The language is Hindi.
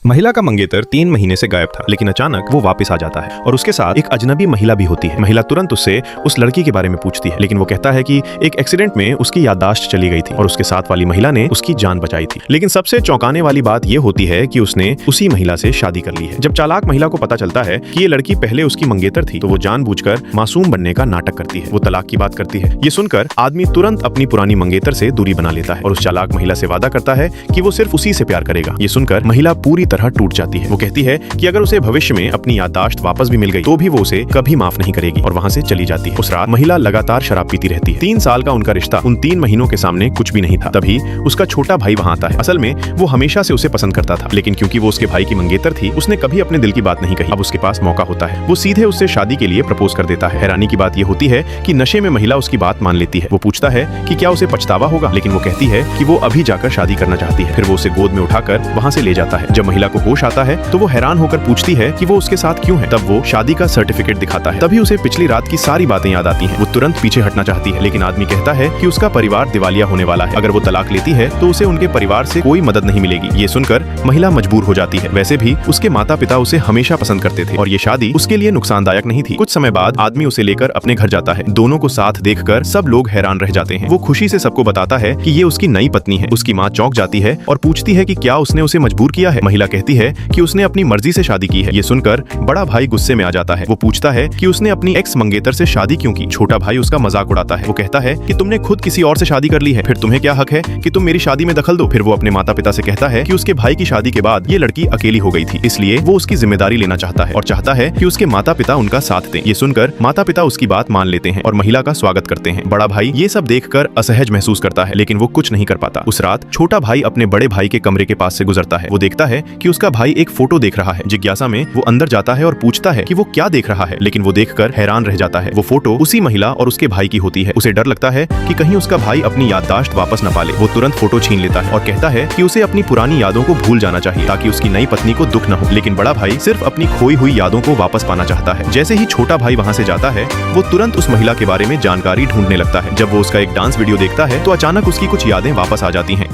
महिला का मंगेतर 3 महीने से गायब था, लेकिन अचानक वो वापस आ जाता है और उसके साथ एक अजनबी महिला भी होती है। महिला तुरंत उससे उस लड़की के बारे में पूछती है, लेकिन वो कहता है कि एक एक्सीडेंट में उसकी याददाश्त चली गई थी और उसके साथ वाली महिला ने उसकी जान बचाई थी। लेकिन सबसे चौंकाने वाली बात ये होती है कि उसने उसी महिला से शादी कर ली है। जब चालाक महिला को पता चलता है कि ये लड़की पहले उसकी मंगेतर थी, तो वो जानबूझकर मासूम बनने का नाटक करती है। वो तलाक की बात करती है। ये सुनकर आदमी तुरंत अपनी पुरानी मंगेतर से दूरी बना लेता है और उस चालाक महिला से वादा करता है कि वो सिर्फ उसी से प्यार करेगा। ये सुनकर महिला पूरी तरह टूट जाती है। वो कहती है कि अगर उसे भविष्य में अपनी याददाश्त वापस भी मिल गई तो भी वो उसे कभी माफ नहीं करेगी और वहाँ से चली जाती है। उस रात महिला लगातार शराब पीती रहती है। 3 साल का उनका रिश्ता उन 3 महीनों के सामने कुछ भी नहीं था। तभी उसका छोटा भाई वहाँ आता है। असल में वो हमेशा से उसे पसंद करता था, लेकिन क्योंकि वो उसके भाई की मंगेतर थी, उसने कभी अपने दिल की बात नहीं कही। अब उसके पास मौका होता है। वो सीधे उससे शादी के लिए प्रपोज कर देता है। हैरानी की बात ये होती है कि नशे में महिला उसकी बात मान लेती है। वो पूछता है कि क्या उसे पछतावा होगा, लेकिन वो कहती है कि वो अभी जाकर शादी करना चाहती है। फिर वो उसे गोद में उठाकर वहाँ से ले जाता है। जब महिला को होश आता है तो वो हैरान होकर पूछती है कि वो उसके साथ क्यों है। तब वो शादी का सर्टिफिकेट दिखाता है। तभी उसे पिछली रात की सारी बातें याद आती हैं। वो तुरंत पीछे हटना चाहती है, लेकिन आदमी कहता है कि उसका परिवार दिवालिया होने वाला है। अगर वो तलाक लेती है तो उसे उनके परिवार से कोई मदद नहीं मिलेगी। ये सुनकर महिला मजबूर हो जाती है। वैसे भी उसके माता पिता उसे हमेशा पसंद करते थे और ये शादी उसके लिए नुकसानदायक नहीं थी। कुछ समय बाद आदमी उसे लेकर अपने घर जाता है। दोनों को साथ देखकर सब लोग हैरान रह जाते हैं। वो खुशी से सबको बताता है कि ये उसकी नई पत्नी है। उसकी माँ चौंक जाती है और पूछती है कि क्या उसने उसे मजबूर किया है। महिला कहती है कि उसने अपनी मर्जी से शादी की है। ये सुनकर बड़ा भाई गुस्से में आ जाता है। वो पूछता है कि उसने अपनी एक्स मंगेतर से शादी क्यों की। छोटा भाई उसका मजाक उड़ाता है। वो कहता है कि तुमने खुद किसी और से शादी कर ली है, फिर तुम्हें क्या हक है कि तुम मेरी शादी में दखल दो। फिर वो अपने माता पिता से कहता है कि उसके भाई की शादी के बाद ये लड़की अकेली हो गई थी, इसलिए वो उसकी जिम्मेदारी लेना चाहता है और चाहता है कि उसके माता पिता उनका साथ दें। ये सुनकर माता पिता उसकी बात मान लेते हैं और महिला का स्वागत करते हैं। बड़ा भाई ये सब देखकर असहज महसूस करता है, लेकिन वो कुछ नहीं कर पाता। उस रात छोटा भाई अपने बड़े भाई के कमरे के पास से गुजरता है। वो देखता है कि उसका भाई एक फोटो देख रहा है। जिज्ञासा में वो अंदर जाता है और पूछता है कि वो क्या देख रहा है, लेकिन वो देखकर हैरान रह जाता है। वो फोटो उसी महिला और उसके भाई की होती है। उसे डर लगता है कि कहीं उसका भाई अपनी याददाश्त वापस न पाले। वो तुरंत फोटो छीन लेता है और कहता है कि उसे अपनी पुरानी यादों को भूल जाना चाहिए ताकि उसकी नई पत्नी को दुख न हो। लेकिन बड़ा भाई सिर्फ अपनी खोई हुई यादों को वापस पाना चाहता है। जैसे ही छोटा भाई वहाँ से जाता है, वो तुरंत उस महिला के बारे में जानकारी ढूंढने लगता है। जब वो उसका एक डांस वीडियो देखता है तो अचानक उसकी कुछ यादें वापस आ जाती हैं।